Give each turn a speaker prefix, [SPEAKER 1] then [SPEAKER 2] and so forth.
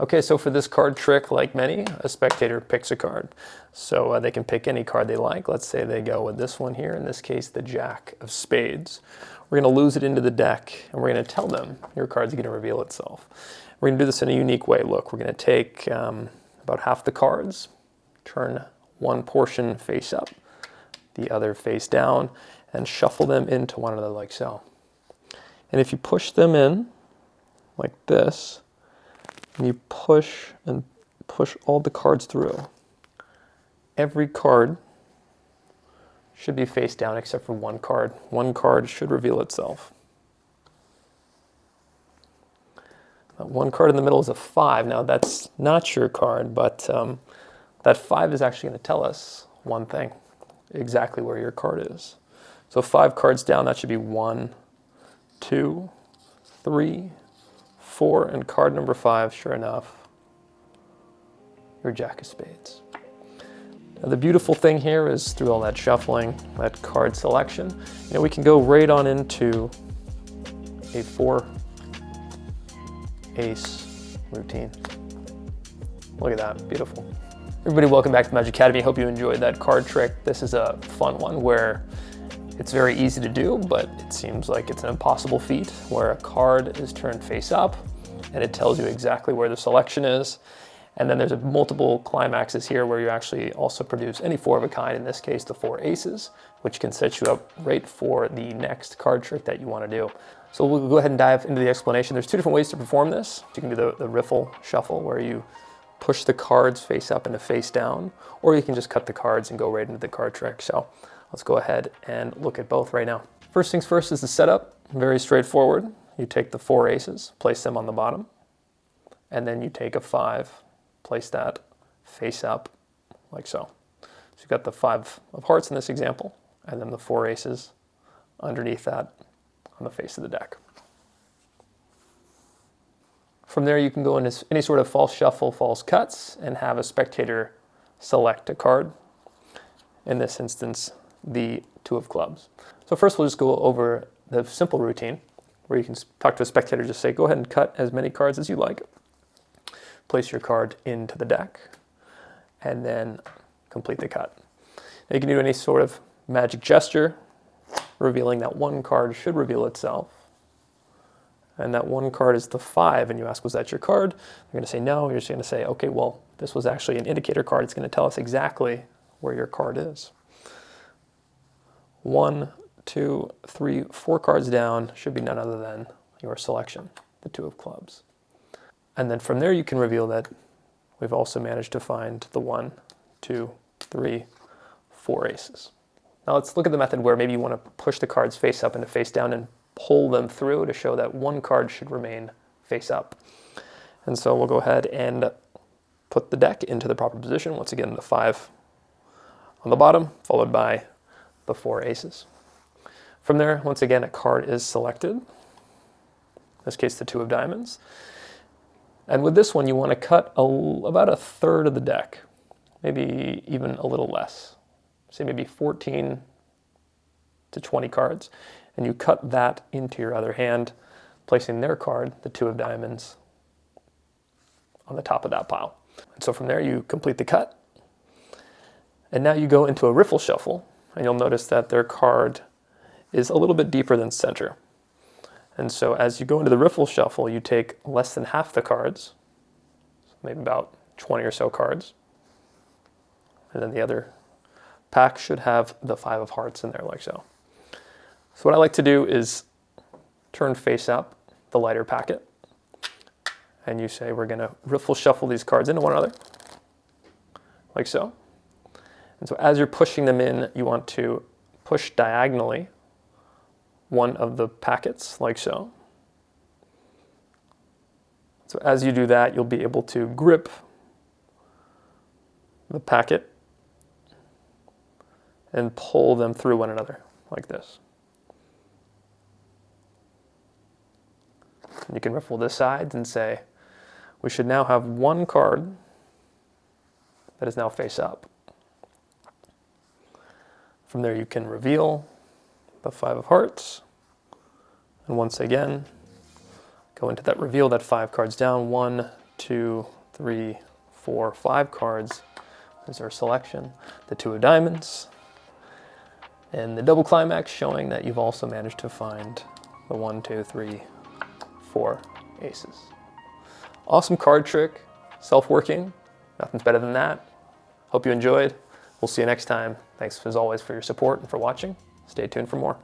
[SPEAKER 1] Okay, so for this card trick, like many, a spectator picks a card. So they can pick any card they like. Let's say they go with this one here, in this case, the Jack of Spades. We're going to lose it into the deck, and we're going to tell them your card's going to reveal itself. We're going to do this in a unique way. Look, we're going to take about half the cards, turn one portion face up, the other face down, and shuffle them into one another like so. And if you push them in like this, and you push and push all the cards through, every card should be face down except for one card. One card should reveal itself. One card in the middle is a 5. Now that's not your card, but that 5 is actually going to tell us one thing, exactly where your card is. So 5 cards down, that should be 1, 2, 3, 4, and card number 5, sure enough, your Jack of Spades. Now the beautiful thing here is through all that shuffling, that card selection, we can go right on into a 4 ace routine. Look at that, beautiful. Everybody, welcome back to Magic Academy. Hope you enjoyed that card trick. This is a fun one where it's very easy to do, but it seems like it's an impossible feat, where a card is turned face up and it tells you exactly where the selection is. And then there's multiple climaxes here where you actually also produce any 4 of a kind, in this case the 4 aces, which can set you up right for the next card trick that you want to do. So we'll go ahead and dive into the explanation. There's 2 different ways to perform this. You can do the riffle shuffle, where you push the cards face up and face down, or you can just cut the cards and go right into the card trick. So let's go ahead and look at both right now. First things first is the setup. Very straightforward. You take the 4 aces, place them on the bottom, and then you take a 5, place that face up like so. So you've got the 5 of hearts in this example, and then the 4 aces underneath that on the face of the deck. From there, you can go into any sort of false shuffle, false cuts, and have a spectator select a card. In this instance, the 2 of clubs. So first we'll just go over the simple routine, where you can talk to a spectator, just say, go ahead and cut as many cards as you like. Place your card into the deck, and then complete the cut. Now you can do any sort of magic gesture, revealing that one card should reveal itself. And that one card is the 5, and you ask, was that your card? You're going to say no. You're just going to say, okay, well, this was actually an indicator card. It's going to tell us exactly where your card is. 1, 2, 3, 4 cards down should be none other than your selection, the 2 of clubs. And then from there, you can reveal that we've also managed to find the 1, 2, 3, 4 aces. Now let's look at the method where maybe you want to push the cards face up and face down and pull them through to show that one card should remain face up. And so we'll go ahead and put the deck into the proper position. Once again, the 5 on the bottom, followed by the 4 aces. From there, once again, a card is selected. In this case, the 2 of diamonds. And with this one, you want to cut about a third of the deck, maybe even a little less. Say maybe 14 to 20 cards. And you cut that into your other hand, placing their card, the 2 of diamonds, on the top of that pile. And so from there, you complete the cut. And now you go into a riffle shuffle, and you'll notice that their card is a little bit deeper than center. And so as you go into the riffle shuffle, you take less than half the cards, maybe about 20 or so cards. And then the other pack should have the 5 of hearts in there like so. So what I like to do is turn face up the lighter packet, and you say we're going to riffle shuffle these cards into one another, like so. And so as you're pushing them in, you want to push diagonally one of the packets, like so. So as you do that, you'll be able to grip the packet and pull them through one another, like this. And you can riffle the sides and say, we should now have one card that is now face up. From there you can reveal the 5 of hearts. And once again, go into that reveal, that 5 cards down, 1, 2, 3, 4, 5 cards is our selection. The 2 of diamonds, and the double climax showing that you've also managed to find the 1, 2, 3, 4 aces. Awesome card trick, self-working, nothing's better than that. Hope you enjoyed. We'll see you next time. Thanks as always for your support and for watching. Stay tuned for more.